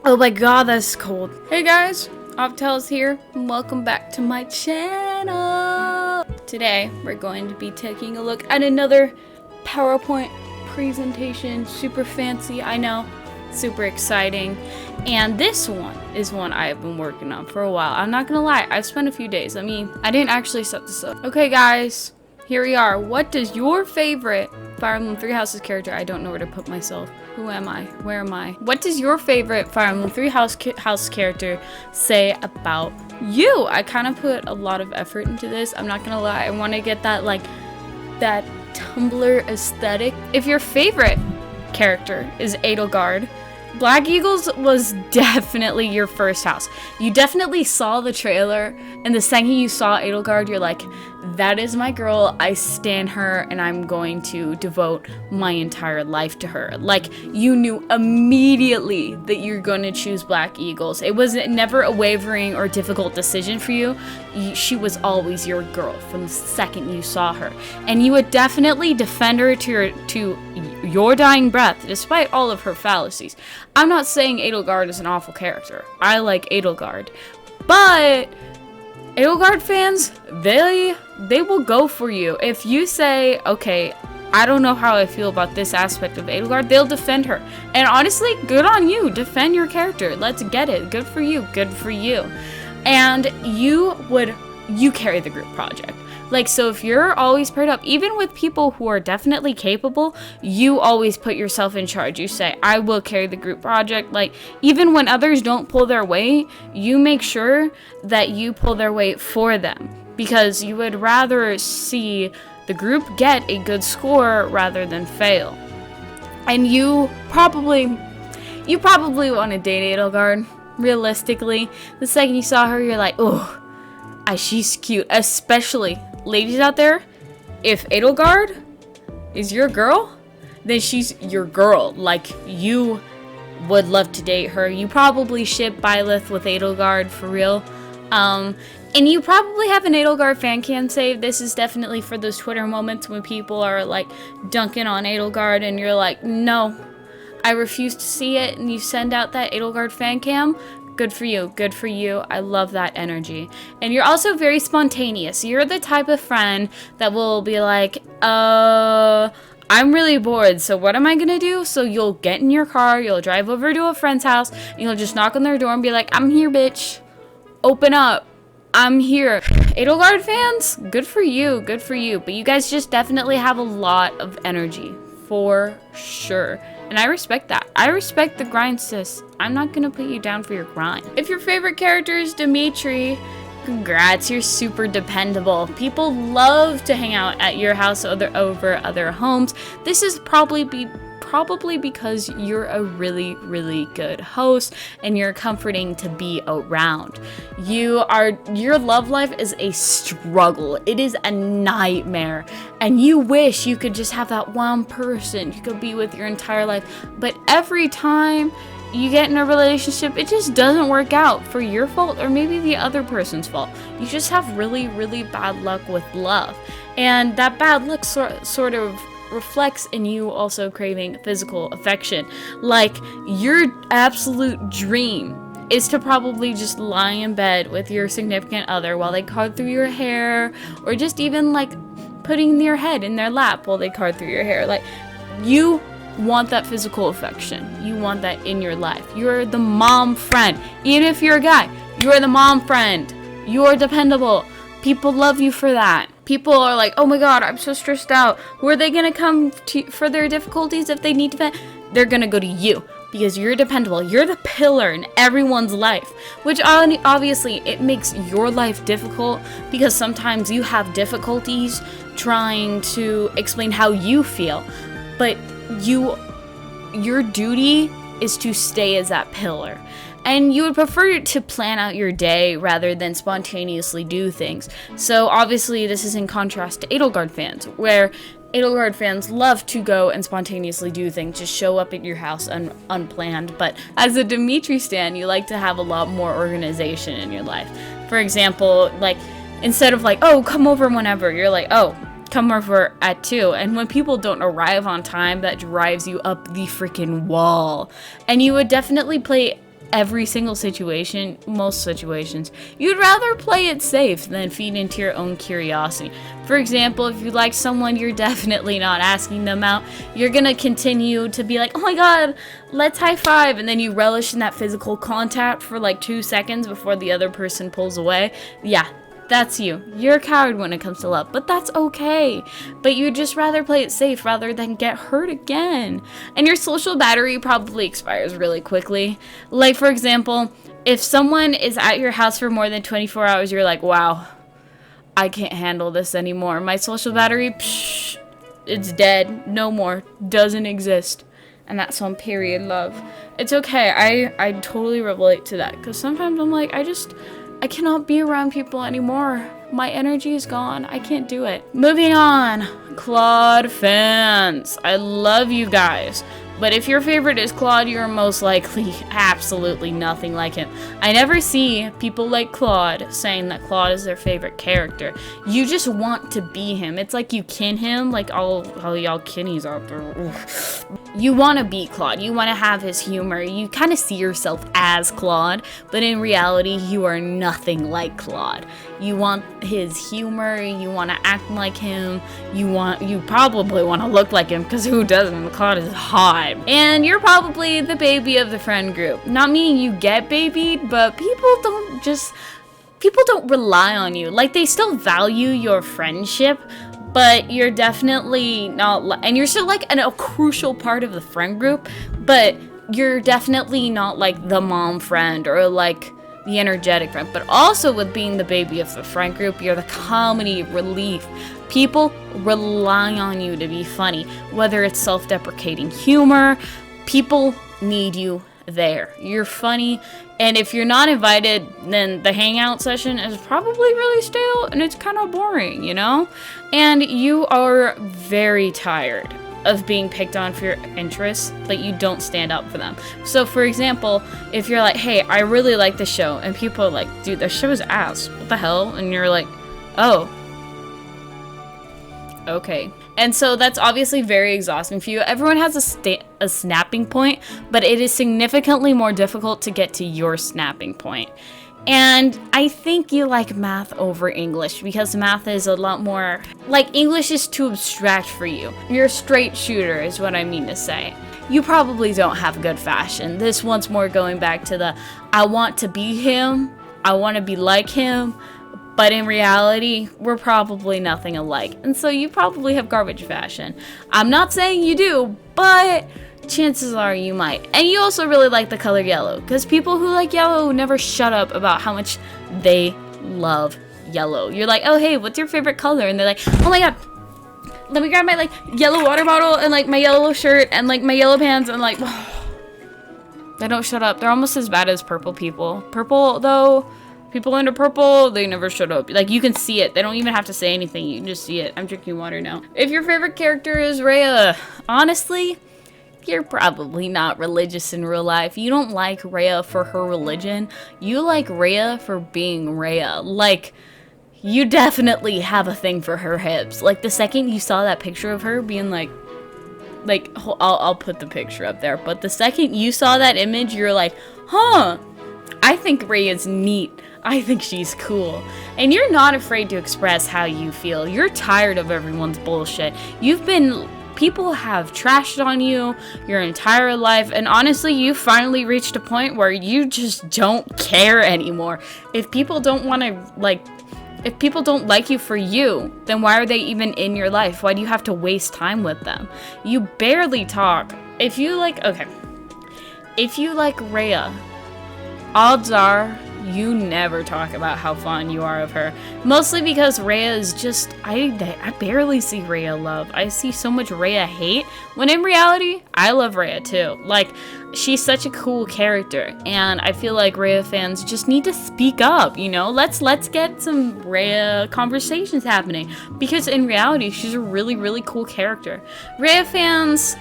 Oh my god, that's cold. Hey guys, Optel's here, and welcome back to my channel. Today, we're going to be taking a look at another PowerPoint presentation. Super fancy, I know, super exciting. And this one is one I've been working on for a while. I'm not gonna lie, I've spent a few days. I didn't actually set this up. Okay guys, here we are. What does your favorite Fire Emblem Three Houses character, I don't know where to put myself. Who am I? Where am I? What does your favorite Fire Emblem Three House character say about you? I kind of put a lot of effort into this. I'm not gonna lie. I want to get that that Tumblr aesthetic. If your favorite character is Edelgard, Black Eagles was definitely your first house. You definitely saw the trailer, and the second you saw Edelgard, you're like, that is my girl, I stan her, and I'm going to devote my entire life to her. Like, you knew immediately that you're going to choose Black Eagles. It was never a wavering or difficult decision for you. She was always your girl from the second you saw her. And you would definitely defend her to your dying breath, despite all of her fallacies. I'm not saying Edelgard is an awful character. I like Edelgard. But Edelgard fans, they will go for you. If you say, okay, I don't know how I feel about this aspect of Edelgard, they'll defend her. And honestly, good on you. Defend your character. Let's get it. Good for you. Good for you. And you carry the group project. Like, so if you're always paired up, even with people who are definitely capable, you always put yourself in charge. You say, I will carry the group project. Like, even when others don't pull their weight, you make sure that you pull their weight for them. Because you would rather see the group get a good score rather than fail. And you probably want to date Edelgard. Realistically, the second you saw her, you're like, oh, she's cute. Especially ladies out there, if Edelgard is your girl, then she's your girl. Like, you would love to date her. You probably ship Byleth with Edelgard for real. And you probably have an Edelgard fan cam save. This is definitely for those Twitter moments when people are like dunking on Edelgard and you're like, no, I refuse to see it, and you send out that Edelgard fan cam. Good for you. Good for you. I love that energy. And you're also very spontaneous. You're the type of friend that will be like, I'm really bored, so what am I gonna do? So you'll get in your car, you'll drive over to a friend's house, and you'll just knock on their door and be like, I'm here, bitch. Open up. I'm here. Edelgard fans, good for you. Good for you. But you guys just definitely have a lot of energy. For sure. And I respect that. I respect the grind, sis. I'm not gonna put you down for your grind. If your favorite character is Dimitri, congrats, you're super dependable. People love to hang out at your house over other homes. This is probably because you're a really, really good host and you're comforting to be around. Your love life is a struggle. It is a nightmare. And you wish you could just have that one person you could be with your entire life. But every time you get in a relationship, it just doesn't work out for your fault or maybe the other person's fault. You just have really, really bad luck with love. And that bad luck sort of reflects in you also craving physical affection. Like, your absolute dream is to probably just lie in bed with your significant other while they card through your hair, or just even like putting your head in their lap while they card through your hair. Like, you want that physical affection. You want that in your life. You're the mom friend. Even if you're a guy, you're the mom friend. You're dependable. People love you for that. People are like, oh my god, I'm so stressed out. Who are they gonna come to for their difficulties if they need to vent? They're gonna go to you because you're dependable. You're the pillar in everyone's life, which obviously it makes your life difficult because sometimes you have difficulties trying to explain how you feel. But your duty is to stay as that pillar. And you would prefer to plan out your day rather than spontaneously do things. So obviously this is in contrast to Edelgard fans, where Edelgard fans love to go and spontaneously do things, just show up at your house unplanned. But as a Dimitri stan, you like to have a lot more organization in your life. For example, like, instead of like, oh, come over whenever, you're like, oh, come over at 2. And when people don't arrive on time, that drives you up the freaking wall. And you would definitely play every single situation, most situations, you'd rather play it safe than feed into your own curiosity. For example, if you like someone, you're definitely not asking them out. You're gonna continue to be like, oh my god, let's high five, and then you relish in that physical contact for like 2 seconds before the other person pulls away. Yeah, that's you. You're a coward when it comes to love, but that's okay. But you'd just rather play it safe rather than get hurt again. And your social battery probably expires really quickly. Like, for example, if someone is at your house for more than 24 hours, you're like, wow, I can't handle this anymore. My social battery, psh, it's dead. No more. Doesn't exist. And that's on period love. It's okay. I totally relate to that. Because sometimes I'm like, I cannot be around people anymore. My energy is gone. I can't do it. Moving on. Claude fans. I love you guys. But if your favorite is Claude, you're most likely absolutely nothing like him. I never see people like Claude saying that Claude is their favorite character. You just want to be him. It's like you kin him, like all y'all kinnies out there. Oof. You want to be Claude. You want to have his humor. You kind of see yourself as Claude, but in reality, you are nothing like Claude. You want his humor. You want to act like him. You probably want to look like him, because who doesn't? Claude is hot. And you're probably the baby of the friend group. Not meaning you get babied, but people don't rely on you. Like, they still value your friendship, but you're definitely not, and you're still like a crucial part of the friend group, but you're definitely not like the mom friend or like the energetic friend. But also with being the baby of the friend group, you're the comedy relief. People rely on you to be funny, whether it's self-deprecating humor. People need you there. You're funny, and if you're not invited, then the hangout session is probably really stale and it's kind of boring, you know? And you are very tired of being picked on for your interests, but you don't stand up for them. So for example, if you're like, hey, I really like the show, and people are like, dude, the show is ass, what the hell? And you're like, oh, okay. And so that's obviously very exhausting for you. Everyone has a snapping point, but it is significantly more difficult to get to your snapping point. And I think you like math over English, because math is a lot more, like, English is too abstract for you. You're a straight shooter is what I mean to say. You probably don't have good fashion. This one's more going back to the, I want to be him, I want to be like him, but in reality, we're probably nothing alike. And so you probably have garbage fashion. I'm not saying you do, but chances are you might. And you also really like the color yellow, because people who like yellow never shut up about how much they love yellow. You're like, oh hey, what's your favorite color? And they're like, oh my god, let me grab my like yellow water bottle and like my yellow shirt and like my yellow pants, and like, they don't shut up. They're almost as bad as purple people. Purple though, people into purple, they never shut up. Like, you can see it. They don't even have to say anything. You can just see it. I'm drinking water now. If your favorite character is Rhea, honestly, you're probably not religious in real life. You don't like Rhea for her religion. You like Rhea for being Rhea. Like, you definitely have a thing for her hips. Like, the second you saw that picture of her being like, I'll put the picture up there. But the second you saw that image, you're like, huh, I think Rhea's neat. I think she's cool. And you're not afraid to express how you feel. You're tired of everyone's bullshit. People have trashed on you your entire life, and honestly, you finally reached a point where you just don't care anymore. If people don't like you for you, then why are they even in your life? Why do you have to waste time with them? You barely talk. If you like Rhea, odds are you never talk about how fond you are of her. Mostly because Rhea is just, I barely see Rhea love. I see so much Rhea hate, when in reality, I love Rhea too. Like, she's such a cool character, and I feel like Rhea fans just need to speak up, you know? Let's get some Rhea conversations happening, because in reality, she's a really, really cool character. Rhea fans,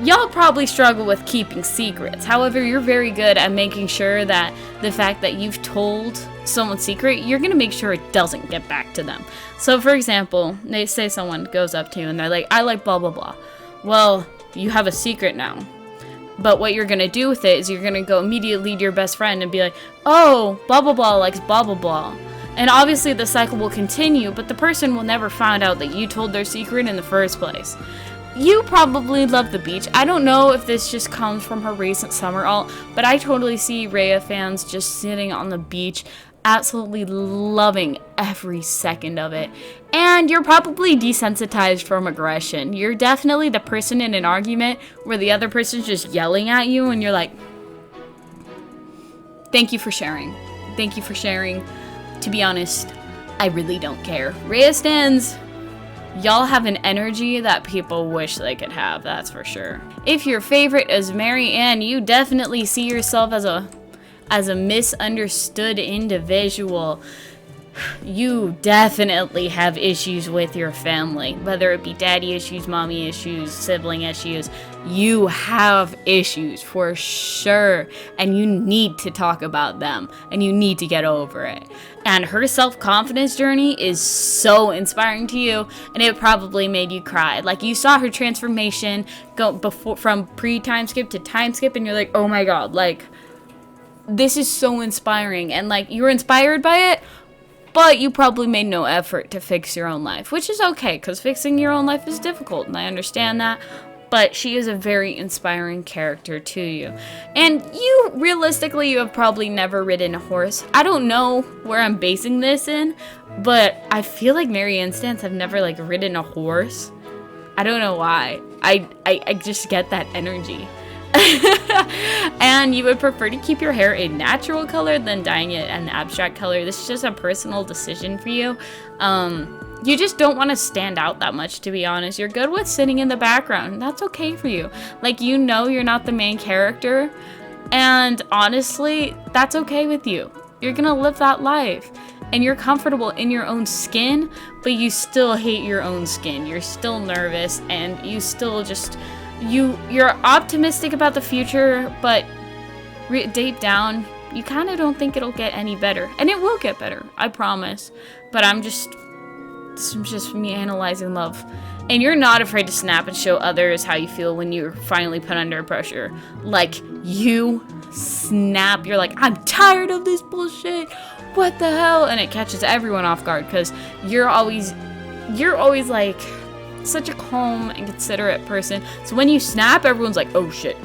y'all probably struggle with keeping secrets. However, you're very good at making sure that the fact that you've told someone's secret, you're gonna make sure it doesn't get back to them. So for example, they say someone goes up to you and they're like, I like blah blah blah. Well, you have a secret now. But what you're going to do with it is you're going to go immediately to your best friend and be like, oh, blah, blah, blah likes blah, blah, blah. And obviously the cycle will continue, but the person will never find out that you told their secret in the first place. You probably love the beach. I don't know if this just comes from her recent summer alt, but I totally see Rhea fans just sitting on the beach, absolutely loving every second of it. And you're probably desensitized from aggression. You're definitely the person in an argument where the other person's just yelling at you and you're like, thank you for sharing. Thank you for sharing. To be honest, I really don't care. Rhea stands. Y'all have an energy that people wish they could have, that's for sure. If your favorite is Marianne, you definitely see yourself as a misunderstood individual. You definitely have issues with your family, whether it be daddy issues, mommy issues, sibling issues. You have issues for sure, and you need to talk about them, and you need to get over it. And her self-confidence journey is so inspiring to you, and it probably made you cry. Like, you saw her transformation go from pre-time skip to time skip, and you're like, oh my god, like, this is so inspiring. And like, you were inspired by it, but you probably made no effort to fix your own life, which is okay, because fixing your own life is difficult, and I understand that. But she is a very inspiring character to you. And you, realistically, you have probably never ridden a horse. I don't know where I'm basing this in, but I feel like Marianne stans have never, like, ridden a horse. I don't know why. I just get that energy. And you would prefer to keep your hair a natural color than dyeing it an abstract color. This is just a personal decision for you. You just don't want to stand out that much, to be honest. You're good with sitting in the background. That's okay for you. Like, you know you're not the main character. And honestly, that's okay with you. You're gonna live that life. And you're comfortable in your own skin, but you still hate your own skin. You're still nervous, and you still just... You're optimistic about the future, but deep down, you kind of don't think it'll get any better. And it will get better, I promise. But this is just me analyzing love. And you're not afraid to snap and show others how you feel when you're finally put under pressure. Like, you snap. You're like, I'm tired of this bullshit. What the hell? And it catches everyone off guard, because you're always like such a calm and considerate person. So when you snap, everyone's like, oh shit,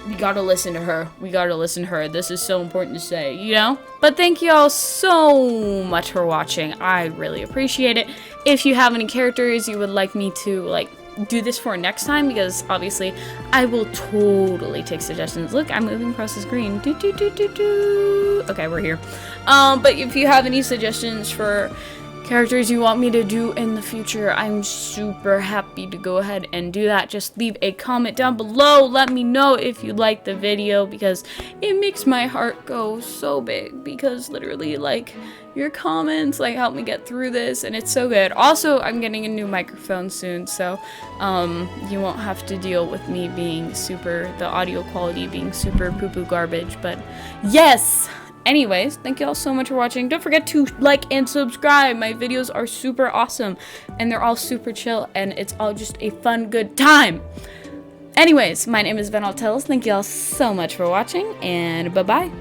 we gotta listen to her. This is so important to say, you know? But thank you all so much for watching. I really appreciate it. If you have any characters you would like me to, like, do this for next time, because obviously I will totally take suggestions. Look, I'm moving across the screen. Okay, we're here. But if you have any suggestions for characters you want me to do in the future, I'm super happy to go ahead and do that. Just leave a comment down below. Let me know if you like the video, because it makes my heart go so big, because literally, like, your comments like help me get through this, and it's so good. Also, I'm getting a new microphone soon, so you won't have to deal with me being the audio quality being super poo-poo garbage. But yes, anyways, thank you all so much for watching. Don't forget to like and subscribe. My videos are super awesome, and they're all super chill, and it's all just a fun, good time. Anyways, my name is Thankz. Thank you all so much for watching, and bye-bye.